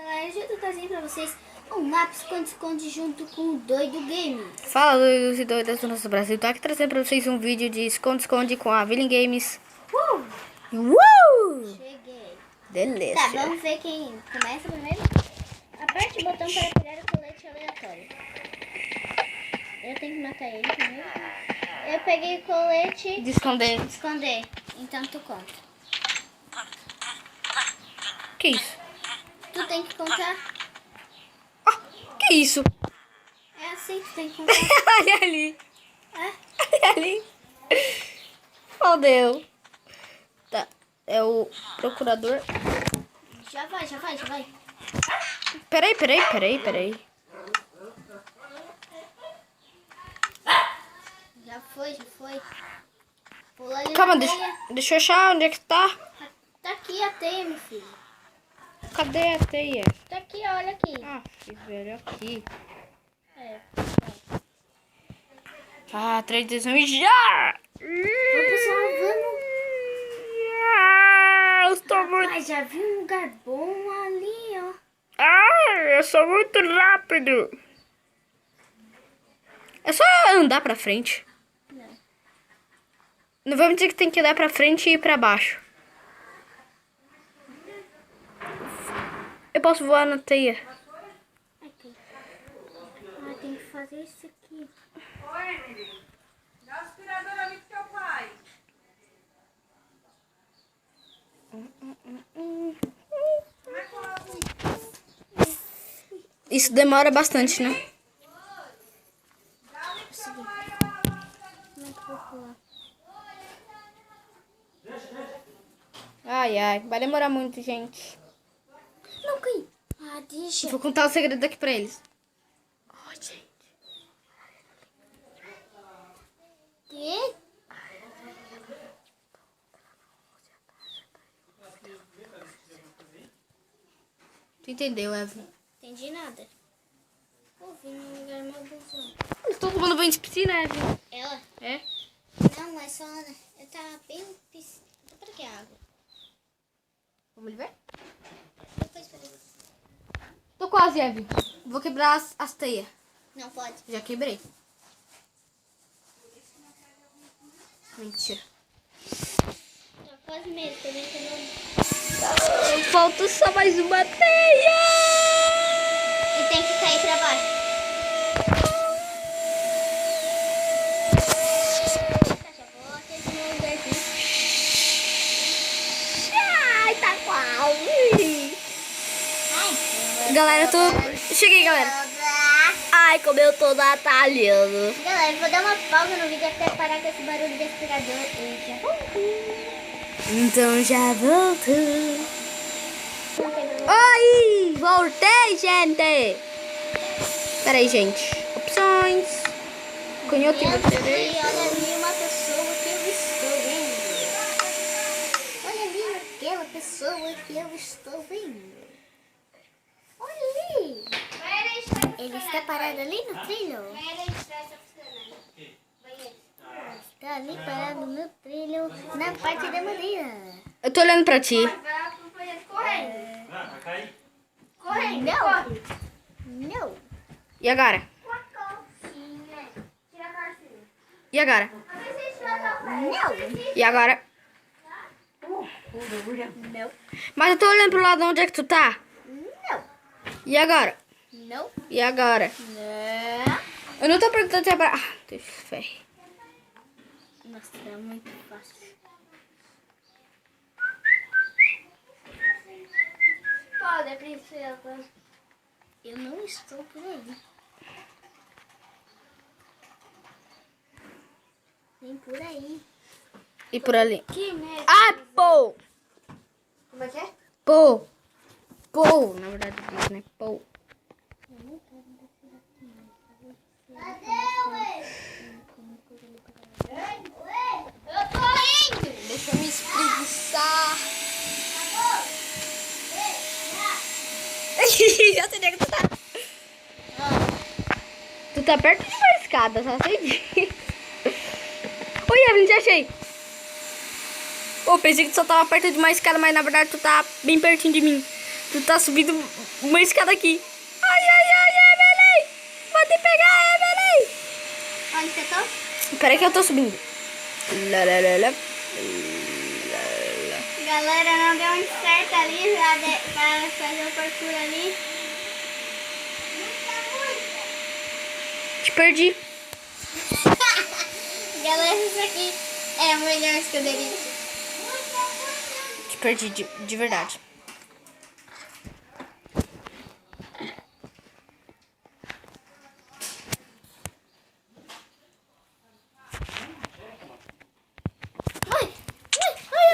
Galera, hoje eu tô trazendo pra vocês um lápis esconde-esconde junto com o Doido Games. Fala, doidos e doidas do nosso Brasil. Tô aqui trazendo pra vocês um vídeo de esconde-esconde com a Villain Games. Cheguei. Delícia. Tá, vamos ver quem começa primeiro. Aperte o botão para pegar o colete aleatório. Eu tenho que matar ele primeiro. Eu peguei o colete De esconder. esconder. Então tu conta. Que isso? Tu tem que contar. Que isso? É assim, tu tem que contar. Olha ali. É? Olha ali. Fodeu. Tá. É o procurador. Já vai. Peraí. Já foi. Pula ali Calma, na teia. deixa eu achar onde é que tá. Tá aqui a teia, meu filho. Cadê a teia? Tá aqui, olha aqui. Ah, que velho, aqui. É. Ah, 3, 2, 1 e já! Pessoal, vamos. Eu estou muito... Mas já vi um lugar bom ali, ó. Eu sou muito rápido. É só andar pra frente. Não. Não vamos dizer que tem que andar pra frente e pra baixo. Eu posso voar na teia. Aqui. Ah, tem que fazer isso aqui. Oi, Emily. Dá o aspirador ali pro teu pai. Como é que eu lavo? Isso demora bastante, né? Consegui. Como é que eu vou pular? Ai, vai demorar muito, gente. Não caí. Ah, deixa. Vou contar o segredo aqui pra eles. Ó, gente. Quê? Tu entendeu, Evelyn? Entendi nada. Ouvi num lugar mal bonzão. Estou tomando banho de piscina, Evelyn. Ela? É? Não, é só... Eu tava bem... Pra que água? Vamos ver? Depois peraí. Tô quase, Evelyn. Vou quebrar as teias. Não pode. Já quebrei. Mentira. Tá quase mesmo, tô brincando. Falta só mais uma teia. E tem que cair pra baixo. Tá, já vou até de novo daqui. Ai, tá quase. Ai, Galera, cheguei, galera. Ai, como eu tô batalhando. Galera, vou dar uma pausa no vídeo até parar com esse barulho de aspirador e já volto. Então já volto. Não tem problema. Oi, voltei, gente. Peraí, gente. Opções. Canhoto e Meu Deus, bateria. olha ali uma pessoa que eu estou vendo. Olha ali aquela pessoa que eu estou vendo. Olha ali. Ele está parado ali no trilho. Está ali parado no trilho, na parte da madeira. Eu tô olhando pra ti. Não. E agora? E agora? Não. E agora? Não. Mas eu tô olhando pro lado onde é que tu tá. Não. E agora? Não. E agora? Não. Eu não tô perguntando se é pra... Ah, Deus, fé. Nossa, é muito fácil. Pode, princesa. Eu não estou por aí. Nem por aí. E por ali. Que merda. Ah, pô! Como é que é? Pô! Pô! Na verdade, diz, né? Pô. Eu tô indo. Deixa eu me espreguiçar. Já sei onde é que tu tá. Tu tá perto de uma escada, só sei disso. Oi, Evelyn, te achei. Pô, pensei que tu só tava perto de uma escada, mas na verdade tu tá bem pertinho de mim. Tu tá subindo uma escada aqui. Ai, Evelyn! Vou te pegar, Evelyn! Onde você tá? Peraí que eu tô subindo. Lá, lá, lá, lá. Galera, não deu muito certo ali pra fazer o parkour ali. Te perdi. Galera, isso aqui é a melhor escadaria. Te perdi de verdade.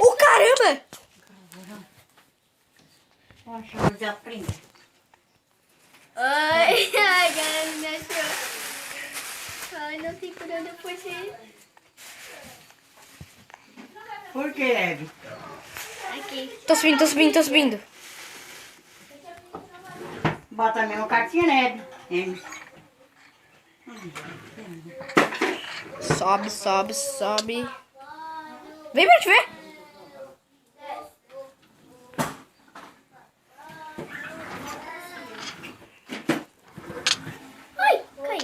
Oh, caramba! Poxa, eu já aprendi. Ai, galera, me achou. Ai, não tem cura depois dele. Por que, Hebe? Aqui. Tô subindo. Bota a mesma cartinha, né, Hebe? Sobe. Vem pra te ver. Ai, cai.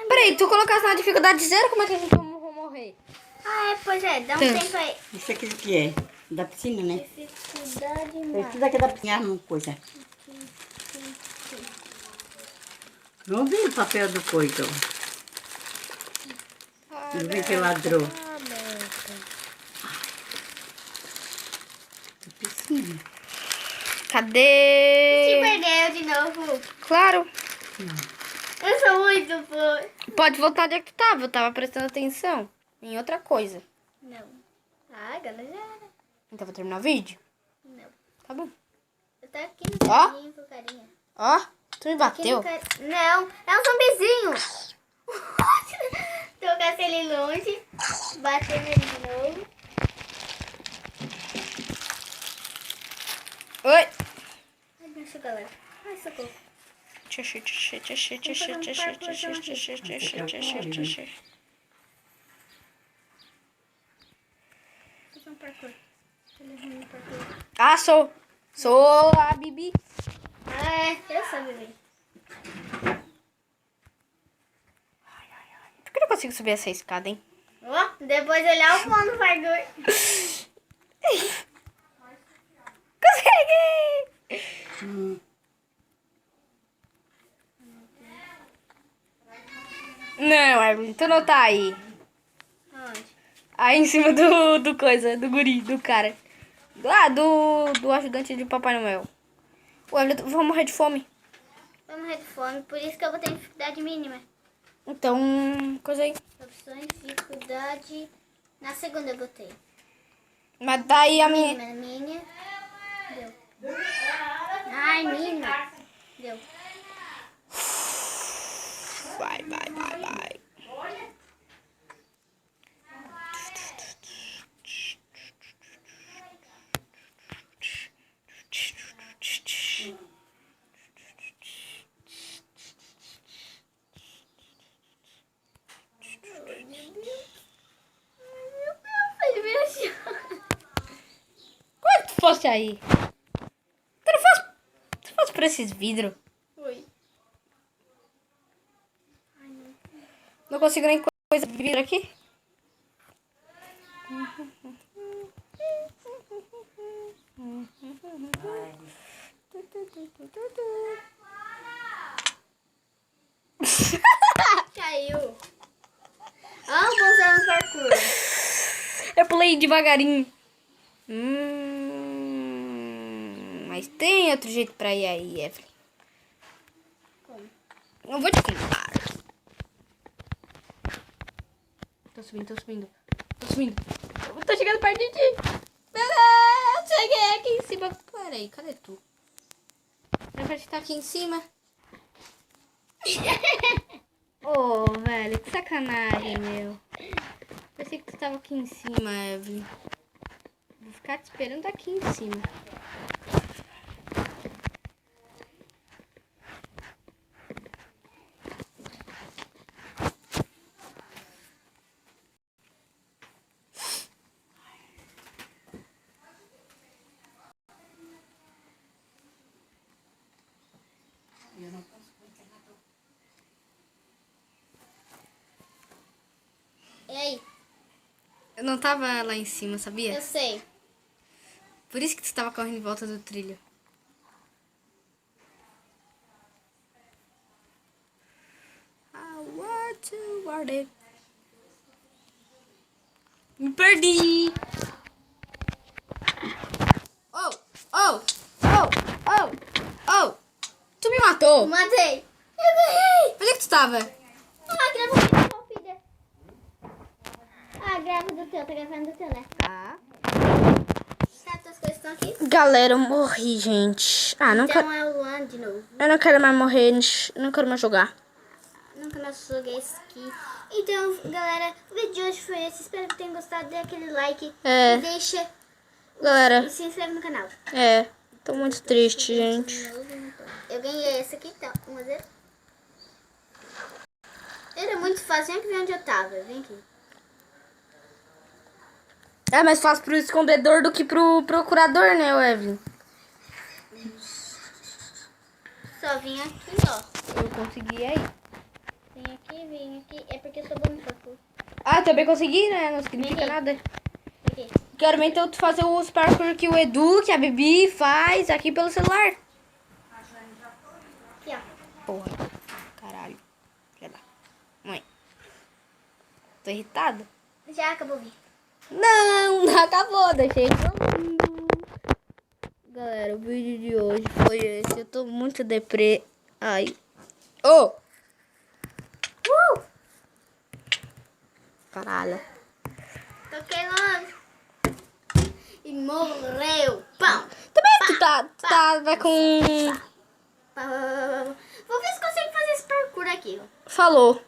Peraí, tu colocasse na dificuldade 0, como é que a gente vai morrer? Ah, pois é, dá um Tanto. tempo aí. Isso aqui o que é? Da piscina, né? Dificuldade Isso daqui é da piscina, uma coisa. Não vi o papel do coito. Do ventilador. Da piscina. Se Cadê? perdeu de novo. Claro. Eu sou muito boa. Pode voltar onde é que tu tava. Eu tava prestando atenção em outra coisa. Não. Ah, galera, já era. Então vou terminar o vídeo? Não. Tá bom. Eu tô aqui no Ó. carinha com carinha. Ó, tu me Aqui bateu. no Não, é um zumbizinho. Tocasse ele longe. Bateu nele de novo. Oi. Ai, deixa galera. Ai, socorro. Fazer um parkour. Ele é ruim no parkour. Ah, sou a Bibi. Ah, é. Eu sou bebê. Por que eu não consigo subir essa escada, hein? Ó, depois olhar o fundo do parkour. Consegui! Não, Evelyn, tu não tá aí. Onde? Aí em cima do coisa, do guri, do cara. Do ajudante de Papai Noel. Ué, eu vou morrer de fome. Vai morrer de fome, por isso que eu vou ter dificuldade mínima. Então, coisa aí. Opções, dificuldade. Na segunda eu botei. Mas daí a minha... Mínima. Deu. Ai, mínima. Deu. Vai. Ele me achou. Como é que tu fosse aí? Tu fosse por esses vidros. Oi. Não consigo nem coisa de vidro aqui. Caiu. Ah, vou usar no parkour. Eu pulei devagarinho. Mas tem outro jeito pra ir aí, Evelyn. Como? Não vou te contar. Tô subindo. Eu tô chegando perto de ti. Eu cheguei aqui em cima. Peraí, cadê tu? Era pra estar aqui em cima. Ô, velho, que sacanagem, meu. Pensei que tu tava aqui em cima, Evelyn. Vou ficar te esperando aqui em cima. não tava lá em cima, sabia? Eu sei. Por isso que tu tava correndo em volta do trilho. I want to want it. Me perdi. Oh, oh, oh, oh, oh. Tu me matou. Matei. Eu ganhei. Onde é que tu tava? Ah, grava o filho. Ah, grava do teu. Tá gravando do teu, né? Tá. Tá, tuas coisas estão aqui. Galera, eu morri, gente. Ah, não Então é o Luan de novo. eu não quero mais morrer, não quero mais jogar. Nunca mais joguei esse aqui. Então, galera, o vídeo de hoje foi esse. Espero que tenham gostado. Dê aquele like. É. E deixa. Galera, E se inscreve no canal. tô muito triste, gente. Eu ganhei esse aqui, tá? 1-0. Era muito fácil. Vem aqui ver onde eu tava. Vem aqui. É mais fácil pro escondedor do que pro procurador, né, Evelyn? Só vim aqui, ó. Eu consegui aí. Vem aqui. É porque eu sou bom em parkour. Ah, também consegui, né? Não significa Uhum. nada. Aqui. Quero ver então tu fazer os parkour que o Edu, que a Bibi faz aqui pelo celular. Aqui, ó. Porra. Caralho. Filha da mãe. Tô irritada. Já acabou o vídeo. Não acabou. Deixei falando. Galera, o vídeo de hoje foi esse. Eu tô muito deprê. Ai. Oh! Caralho. Toquei longe. E morreu. Pão. Também tu vai com... Vou ver se consigo fazer esse parkour aqui, ó. Falou.